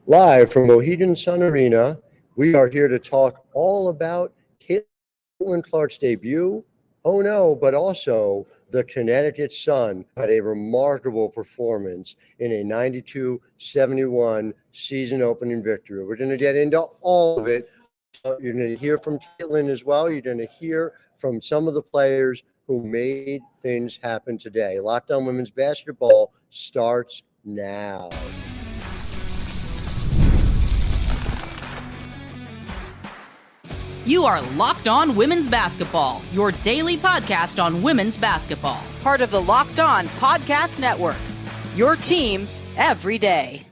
Live from Mohegan Sun Arena, we are here to talk all about Caitlin Clark's debut. Oh no, but also the Connecticut Sun had a remarkable performance in a 92-71 season opening victory. We're going to get into all of it. You're going to hear from Caitlin as well. You're going to hear from some of the players who made things happen today. Lockdown Women's Basketball starts now. You are Locked On Women's Basketball, your daily podcast on women's basketball. Part of the Locked On Podcast Network, your team every day.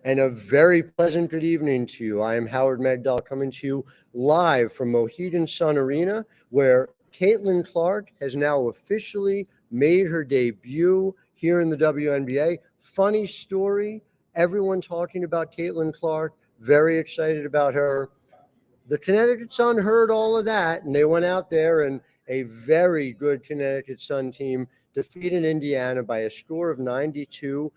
And a very pleasant good evening to you. I am Howard Megdal coming to you live from Mohegan Sun Arena, where Caitlin Clark has now officially made her debut here in the WNBA. Funny story, everyone talking about Caitlin Clark, very excited about her. The Connecticut Sun heard all of that, and they went out there, and a very good Connecticut Sun team defeated Indiana by a score of 92-71.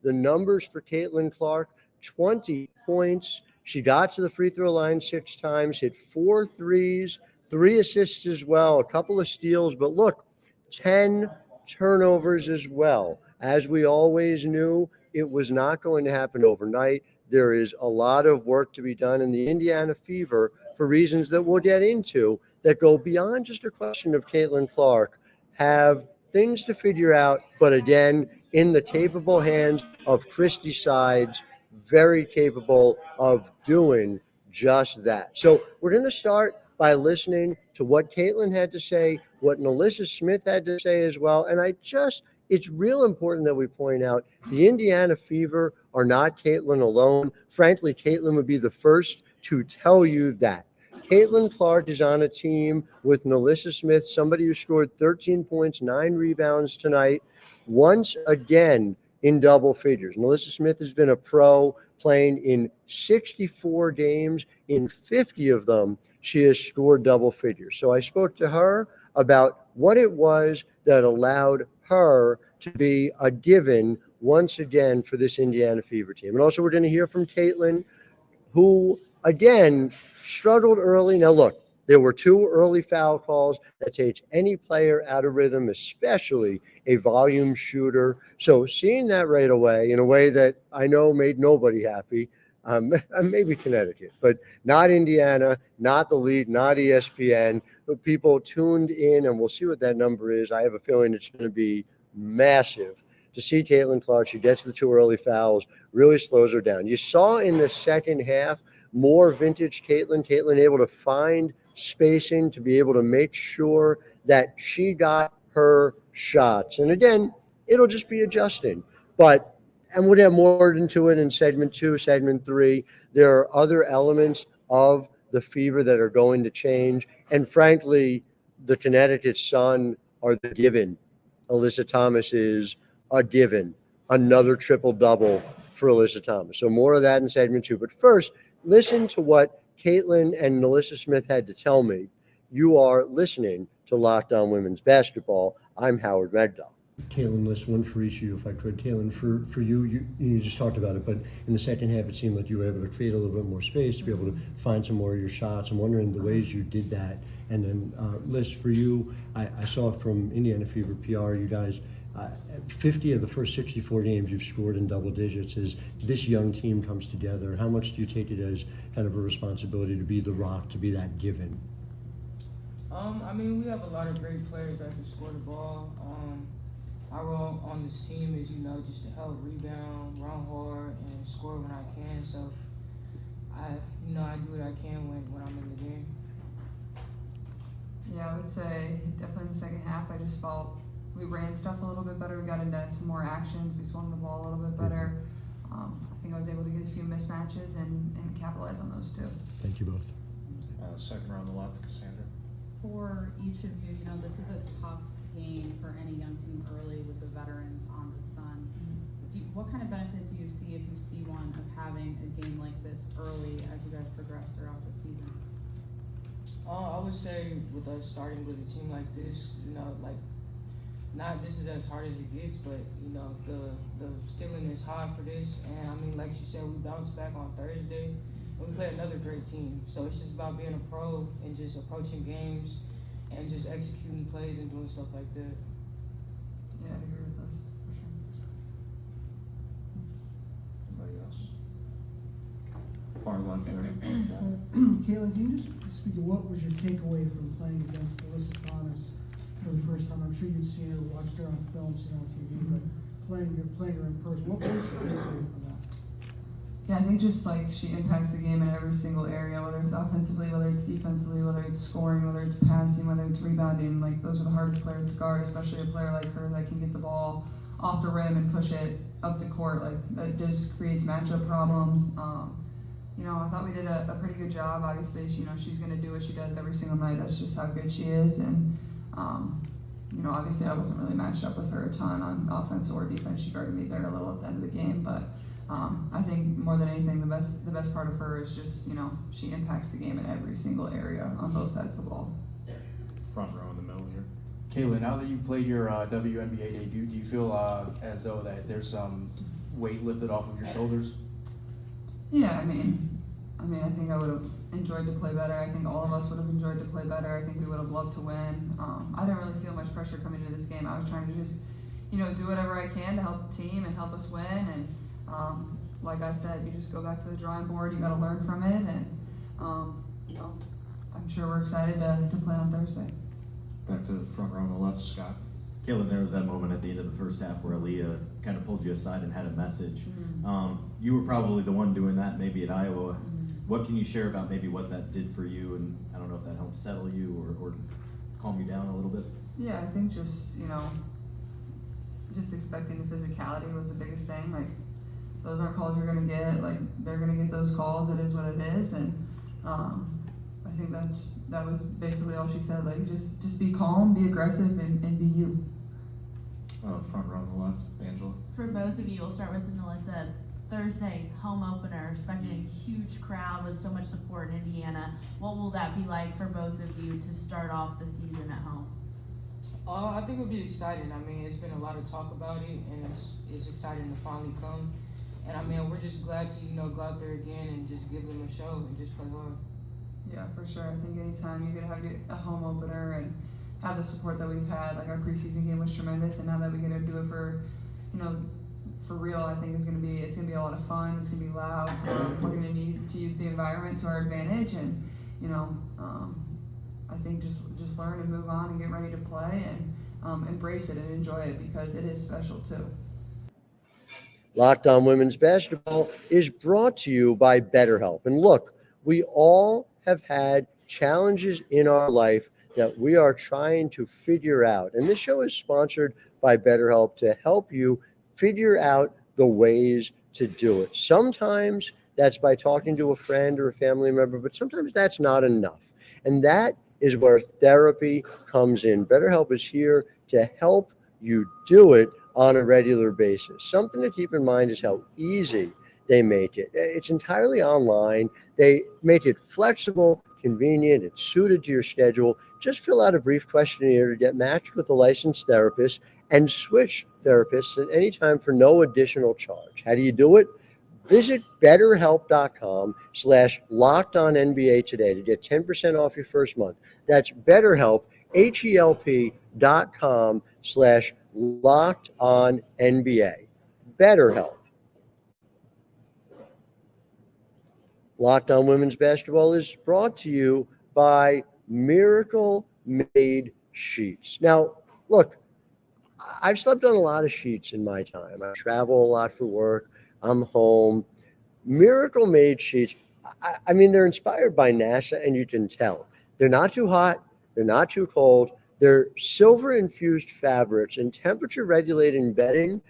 The numbers for Caitlin Clark: 20 points. She got to the free throw line 6 times, hit 4 threes, 3 assists as well, a couple of steals, but look, 10 turnovers as well. As we always knew, it was not going to happen overnight. There is a lot of work to be done in the Indiana Fever for reasons that we'll get into that go beyond just a question of Caitlin Clark, have things to figure out, but again, in the capable hands of Christie Sides, very capable of doing just that. So we're going to start by listening to what Caitlin had to say, what Alyssa Smith had to say as well, and it's real important that we point out the Indiana Fever are not Caitlin alone. Frankly, Caitlin would be the first to tell you that. Caitlin Clark is on a team with Alyssa Smith, somebody who scored 13 points, 9 rebounds tonight, once again in double figures. Alyssa Smith has been a pro, playing in 64 games. In 50 of them, she has scored double figures. So I spoke to her about what it was that allowed her to be a given once again for this Indiana Fever team. And also we're going to hear from Caitlin, who again struggled early. Now look, there were 2 early foul calls that takes any player out of rhythm, especially a volume shooter. So seeing that right away in a way that I know made nobody happy, maybe Connecticut, but not Indiana, not the league, not ESPN. But people tuned in, and we'll see what that number is. I have a feeling it's going to be massive. To see Caitlin Clark, she gets the 2 early fouls, really slows her down. You saw in the second half more vintage Caitlin able to find spacing to be able to make sure that she got her shots. And again, it'll just be adjusting. And we'll get more into it in segment 2, segment 3. There are other elements of the Fever that are going to change. And frankly, the Connecticut Sun are the given. Alyssa Thomas is a given. Another triple-double for Alyssa Thomas. So more of that in segment 2. But first, listen to what Caitlin and Alyssa Smith had to tell me. You are listening to Locked On Women's Basketball. I'm Howard Megdal. Caitlin, list one for each of you, if I could. Caitlin, for you, you just talked about it, but in the second half, it seemed like you were able to create a little bit more space to be able to find some more of your shots. I'm wondering the ways you did that. And then, Liz, for you, I saw from Indiana Fever PR, you guys, 50 of the first 64 games you've scored in double digits. As this young team comes together, how much do you take it as kind of a responsibility to be the rock, to be that given? We have a lot of great players that can score the ball. My role on this team is, just to help rebound, run hard, and score when I can. So, I do what I can when I'm in the game. Yeah, I would say definitely in the second half, I just felt we ran stuff a little bit better. We got into some more actions. We swung the ball a little bit better. I think I was able to get a few mismatches and capitalize on those too. Thank you both. Second row on the left, Cassandra. For each of you, this is a tough game for any young team early with the veterans on the Sun. What kind of benefit do you see, if you see one, of having a game like this early as you guys progress throughout the season? I would say with us starting with a team like this, this is as hard as it gets, but you know the ceiling is high for this, and I mean, like she said, we bounced back on Thursday, and we played another great team. So it's just about being a pro and just approaching games, and just executing plays and doing stuff like that. Yeah, I'd agree with us for sure. Anybody else? Far left there. Caitlin, can you just speak of what was your takeaway from playing against Alyssa Thomas for the first time? I'm sure you'd seen her, watched her on film, seen her on TV, but playing her in person, what was your takeaway from that? Yeah, I think just like she impacts the game in every single area, whether it's offensively, whether it's defensively, whether it's scoring, whether it's passing, whether it's rebounding. Like those are the hardest players to guard, especially a player like her that can get the ball off the rim and push it up the court. Like that just creates matchup problems. You know, I thought we did a pretty good job. Obviously, she's going to do what she does every single night. That's just how good she is. And, you know, obviously I wasn't really matched up with her a ton on offense or defense. She guarded me there a little at the end of the game. But I think more than anything, the best part of her is just, you know, she impacts the game in every single area on both sides of the ball. Front row in the middle here. Kayla, now that you've played your WNBA debut, do you feel as though that there's some weight lifted off of your shoulders? Yeah, I mean, I think I would have enjoyed to play better. I think all of us would have enjoyed to play better. I think we would have loved to win. I didn't really feel much pressure coming into this game. I was trying to just, you know, do whatever I can to help the team and help us win. And like I said, you just go back to the drawing board. You got to learn from it. And you know, I'm sure we're excited to play on Thursday. Back to the front row on the left, Scott. Caitlin, there was that moment at the end of the first half where Aaliyah kind of pulled you aside and had a message. You were probably the one doing that maybe at Iowa. What can you share about maybe what that did for you? And I don't know if that helped settle you or calm you down a little bit. Yeah, I think just, you know, just expecting the physicality was the biggest thing. Like, those aren't calls you're going to get. Like, they're going to get those calls. It is what it is. And I think that was basically all she said. Like, just be calm, be aggressive, and be you. Front row on the left, Angela. For both of you, we'll start with Alyssa. Thursday, home opener, expecting a huge crowd with so much support in Indiana. What will that be like for both of you to start off the season at home? I think it'll be exciting. I mean, it's been a lot of talk about it, and it's exciting to finally come. And I mean, we're just glad to, you know, go out there again and just give them a show and just play hard. Yeah, for sure. I think anytime you're going to have a home opener and have the support that we've had, like our preseason game was tremendous, and now that we get to do it for, you know, for real, I think it's gonna be a lot of fun. It's gonna be loud. We're gonna need to use the environment to our advantage, and you know, I think just learn and move on and get ready to play and embrace it and enjoy it because it is special too. Locked On Women's Basketball is brought to you by BetterHelp. And look, we all have had challenges in our life that we are trying to figure out. And this show is sponsored by BetterHelp to help you figure out the ways to do it. Sometimes that's by talking to a friend or a family member, but sometimes that's not enough. And that is where therapy comes in. BetterHelp is here to help you do it on a regular basis. Something to keep in mind is how easy they make it. It's entirely online. They make it flexible, convenient, it's suited to your schedule. Just fill out a brief questionnaire to get matched with a licensed therapist and switch therapists at any time for no additional charge. How do you do it? Visit BetterHelp.com/LockedOnNBA today to get 10% off your first month. That's BetterHelp, HELP.com/LockedOnNBA. BetterHelp. Locked On Women's Basketball is brought to you by Miracle Made Sheets. Now, look, I've slept on a lot of sheets in my time. I travel a lot for work. I'm home. Miracle Made Sheets, I mean, they're inspired by NASA, and you can tell. They're not too hot. They're not too cold. They're silver-infused fabrics and temperature-regulating bedding.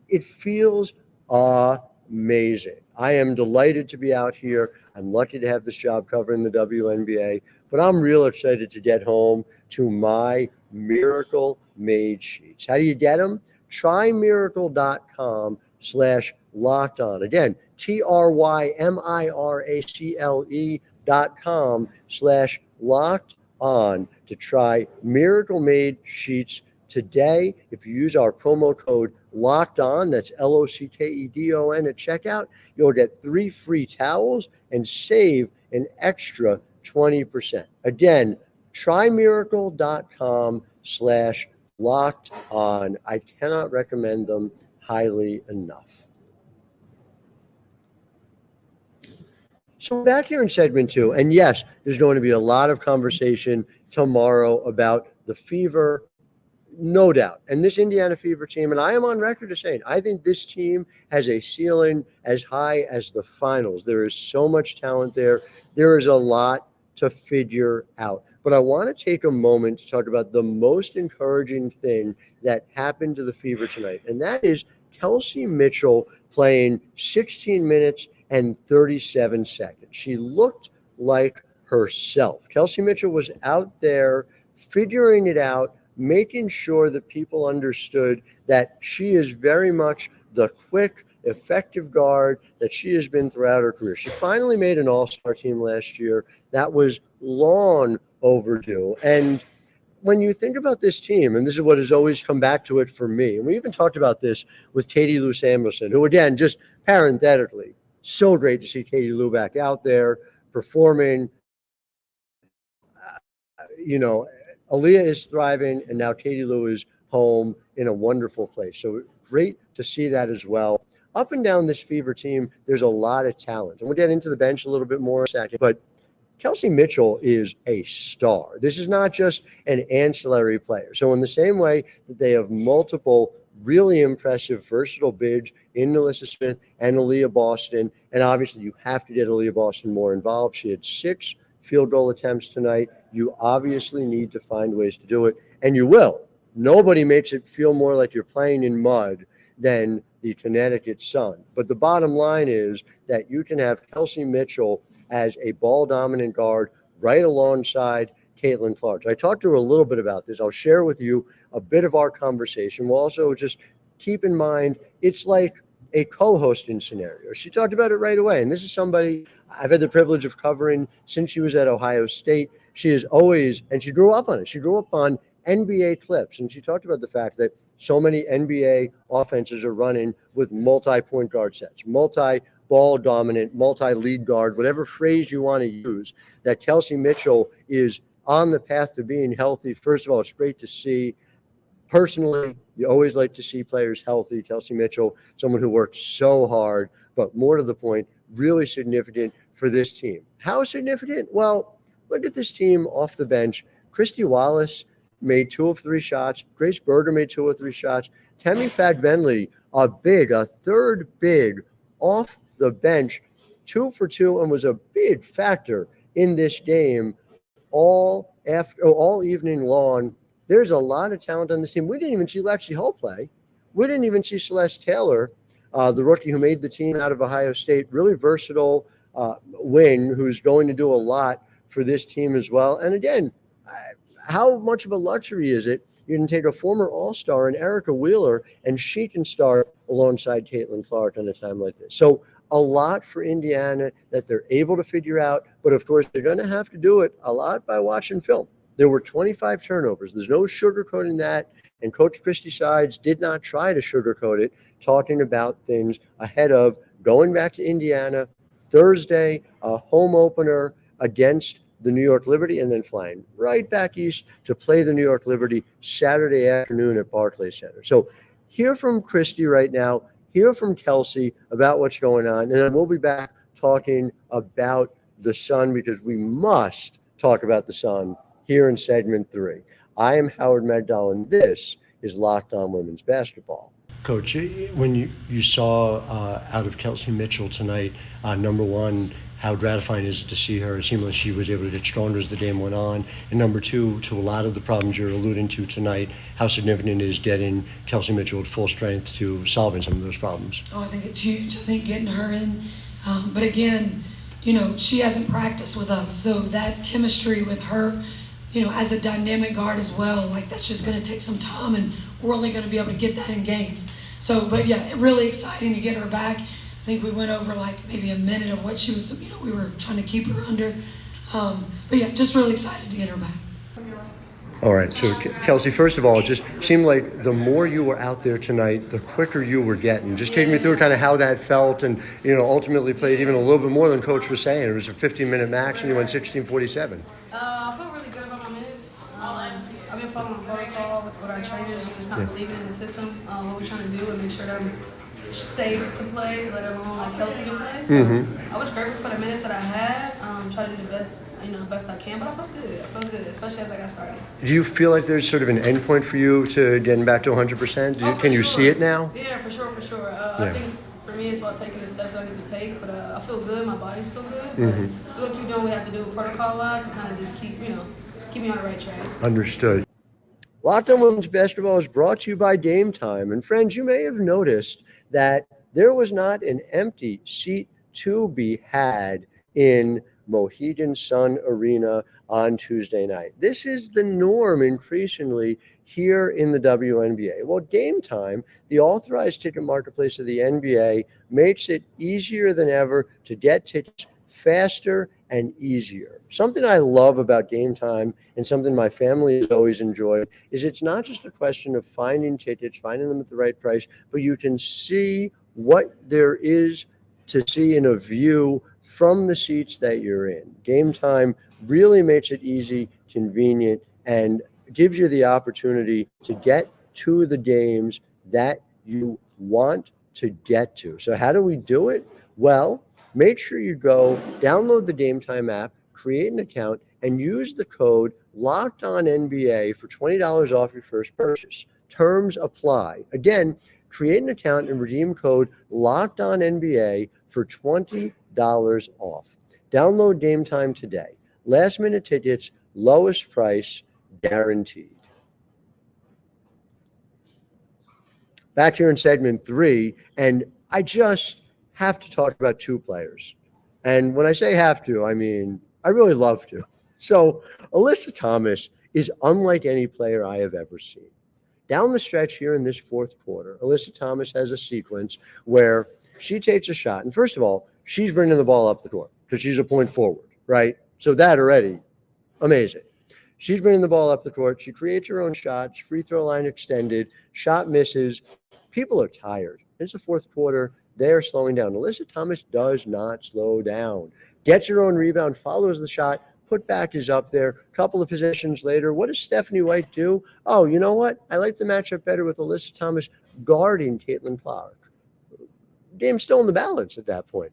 It feels amazing. I am delighted to be out here. I'm lucky to have this job covering the WNBA, but I'm real excited to get home to my Miracle Made Sheets. How do you get them? Try miracle.com/LockedOn. Again, TRYMIRACLE.com/LockedOn to try Miracle Made Sheets today. If you use our promo code Locked On, that's LOCKEDON at checkout, you'll get 3 free towels and save an extra 20%. Again, trymiracle.com/locked on. I cannot recommend them highly enough. So back here in segment 2, and yes, there's going to be a lot of conversation tomorrow about the Fever, no doubt. And this Indiana Fever team, and I am on record as saying, I think this team has a ceiling as high as the finals. There is so much talent there. There is a lot to figure out. But I want to take a moment to talk about the most encouraging thing that happened to the Fever tonight, and that is Kelsey Mitchell playing 16 minutes and 37 seconds. She looked like herself. Kelsey Mitchell was out there figuring it out, making sure that people understood that she is very much the quick, effective guard that she has been throughout her career. She finally made an all-star team last year. That was long overdue. And when you think about this team, and this is what has always come back to it for me, and we even talked about this with Katie Lou Samuelson, who, again, just parenthetically, so great to see Katie Lou back out there performing. Aaliyah is thriving, and now Katie Lou is home in a wonderful place. So great to see that as well. Up and down this Fever team, there's a lot of talent. And we'll get into the bench a little bit more in a second. But Kelsey Mitchell is a star. This is not just an ancillary player. So in the same way that they have multiple really impressive, versatile bigs in Alyssa Smith and Aaliyah Boston, and obviously you have to get Aaliyah Boston more involved. She had 6 field goal attempts tonight. You obviously need to find ways to do it, and you will. Nobody makes it feel more like you're playing in mud than the Connecticut Sun. But the bottom line is that you can have Kelsey Mitchell as a ball-dominant guard right alongside Caitlin Clark. I talked to her a little bit about this. I'll share with you a bit of our conversation. We'll also just keep in mind it's like a co-hosting scenario. She talked about it right away. And this is somebody I've had the privilege of covering since she was at Ohio State. She is always, and she grew up on it. She grew up on NBA clips. And she talked about the fact that so many NBA offenses are running with multi-point guard sets, multi-ball dominant, multi-lead guard, whatever phrase you want to use, that Kelsey Mitchell is on the path to being healthy. First of all, it's great to see. Personally, you always like to see players healthy. Kelsey Mitchell, someone who worked so hard, but more to the point, really significant for this team. How significant? Well, look at this team off the bench. Christy Wallace made 2 of 3 shots. Grace Berger made 2 of 3 shots. Temi Fagbenley, a third big off the bench, 2 for 2, and was a big factor in this game all evening long. There's a lot of talent on this team. We didn't even see Lexi Hull play. We didn't even see Celeste Taylor, the rookie who made the team out of Ohio State, really versatile wing who's going to do a lot for this team as well. And again, how much of a luxury is it? You can take a former All-Star and Erica Wheeler, and she can start alongside Caitlin Clark on a time like this. So a lot for Indiana that they're able to figure out, but of course they're going to have to do it a lot by watching film. There were 25 turnovers. There's no sugarcoating that, and Coach Christie Sides did not try to sugarcoat it, talking about things ahead of going back to Indiana Thursday, a home opener against the New York Liberty, and then flying right back east to play the New York Liberty Saturday afternoon at Barclays Center. So hear from Christie right now, hear from Kelsey about what's going on, and then we'll be back talking about the Sun, because we must talk about the Sun here in segment 3. I am Howard Megdal, and this is Locked On Women's Basketball. Coach, when you saw out of Kelsey Mitchell tonight, number one, how gratifying is it to see her? It seemed like she was able to get stronger as the game went on. And number two, to a lot of the problems you're alluding to tonight, how significant is getting Kelsey Mitchell at full strength to solving some of those problems? Oh, I think it's huge. I think getting her in. But again, she hasn't practiced with us. So that chemistry with her, as a dynamic guard as well, that's just going to take some time, and we're only going to be able to get that in games. So, but yeah, really exciting to get her back. I think we went over maybe a minute of what she was, we were trying to keep her under. But yeah, just really excited to get her back. All right, so Kelsey, first of all, it just seemed like the more you were out there tonight, the quicker you were getting. Just take me through kind of how that felt, and ultimately played even a little bit more than Coach was saying. It was a 15-minute match, and you went 16:47. I feel really good about my minutes. I've been following protocol with our trainers, just kind of believing in the system, what we're trying to do, and make sure that I'm safe to play, let alone like healthy to play. So I was grateful for the minutes that I had. Try to do the best I can, but I felt good. I felt good, especially as I got started. Do you feel like there's sort of an end point for you to getting back to 100%? Can you see it now? Yeah, for sure. I think for me it's about taking the steps I need to take, but I feel good. My bodies feel good. But we'll keep doing what we have to do protocol-wise to kind of just keep me on the right track. Understood. Locked On Women's Basketball is brought to you by Game Time. And friends, you may have noticed that there was not an empty seat to be had in Mohegan Sun Arena on Tuesday night. This is the norm increasingly here in the WNBA. Well, Game Time, the authorized ticket marketplace of the NBA, makes it easier than ever to get tickets faster and easier. Something I love about Game Time, and something my family has always enjoyed, is it's not just a question of finding tickets, finding them at the right price, but you can see what there is to see in a view from the seats that you're in. Game Time really makes it easy, convenient, and gives you the opportunity to get to the games that you want to get to. So how do we do it? Well, make sure you go download the Game Time app, create an account, and use the code LOCKEDONNBA for $20 off your first purchase. Terms apply. Again, create an account and redeem code LOCKEDONNBA for $20 off. Download Game Time today. Last minute tickets, lowest price guaranteed. Back here in segment 3, and I just have to talk about two players. And when I say have to, I mean I really love to. So Alyssa Thomas is unlike any player I have ever seen. Down the stretch here in this fourth quarter, Alyssa Thomas has a sequence where she takes a shot. And first of all, she's bringing the ball up the court because she's a point forward, right? So that already, amazing. She's bringing the ball up the court. She creates her own shots, free throw line extended, shot misses. People are tired. It's the fourth quarter. They're slowing down. Alyssa Thomas does not slow down. Gets her own rebound, follows the shot. Put back is up there. A couple of possessions later, what does Stephanie White do? Oh, you know what? I like the matchup better with Alyssa Thomas guarding Caitlin Clark. Game's still in the balance at that point.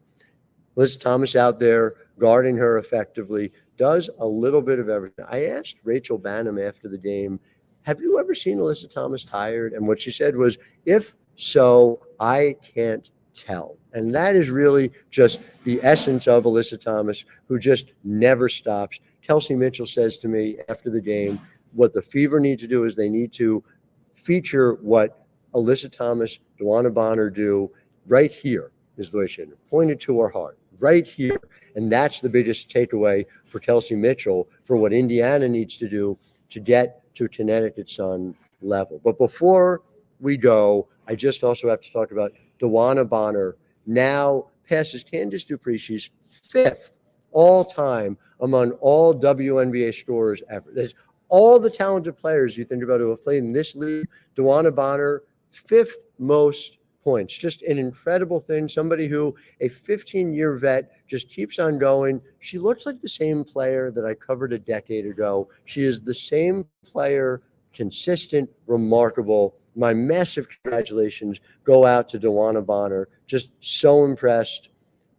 Alyssa Thomas out there guarding her effectively, does a little bit of everything. I asked Rachel Banham after the game, have you ever seen Alyssa Thomas tired? And what she said was, if so, I can't tell. And that is really just the essence of Alyssa Thomas, who just never stops. Kelsey Mitchell says to me after the game, what the Fever need to do is they need to feature what Alyssa Thomas, DeWanna Bonner do right here, is the way she pointed to her heart, right here. And that's the biggest takeaway for Kelsey Mitchell for what Indiana needs to do to get to Connecticut Sun level. But before we go, I just also have to talk about DeWanna Bonner now passes Candace Dupree. She's 5th all-time among all WNBA scorers ever. There's all the talented players you think about who have played in this league. DeWanna Bonner, 5th most points. Just an incredible thing. Somebody who, a 15-year vet, just keeps on going. She looks like the same player that I covered a decade ago. She is the same player, consistent, remarkable. My massive congratulations go out to DeWanna Bonner. Just so impressed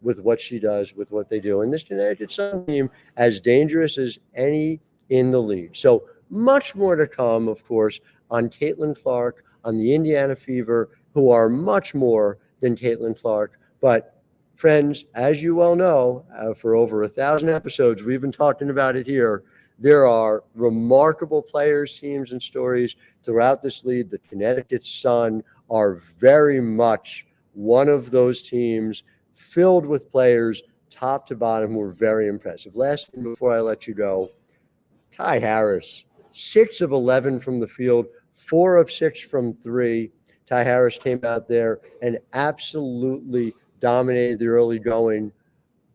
with what she does, with what they do. And this Connecticut Sun team, as dangerous as any in the league. So much more to come, of course, on Caitlin Clark, on the Indiana Fever, who are much more than Caitlin Clark. But friends, as you well know, for over 1,000 episodes, we've been talking about it here. There are remarkable players, teams, and stories throughout this league. The Connecticut Sun are very much one of those teams filled with players top to bottom who are very impressive. Last thing before I let you go, Ty Harris, 6 of 11 from the field, 4 of 6 from 3. Ty Harris came out there and absolutely dominated the early going.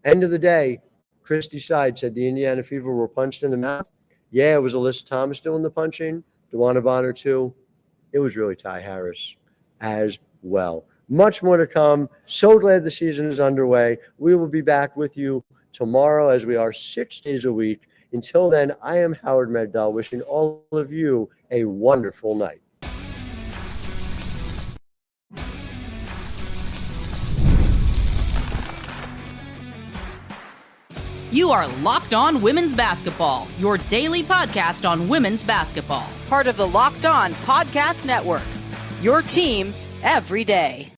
End of the day, Christie Sides said the Indiana Fever were punched in the mouth. Yeah, it was Alyssa Thomas doing the punching, DeWanna Bonner too. It was really Ty Harris as well. Much more to come. So glad the season is underway. We will be back with you tomorrow as we are 6 days a week. Until then, I am Howard Megdal, wishing all of you a wonderful night. You are Locked On Women's Basketball, your daily podcast on women's basketball. Part of the Locked On Podcast Network. Your team every day.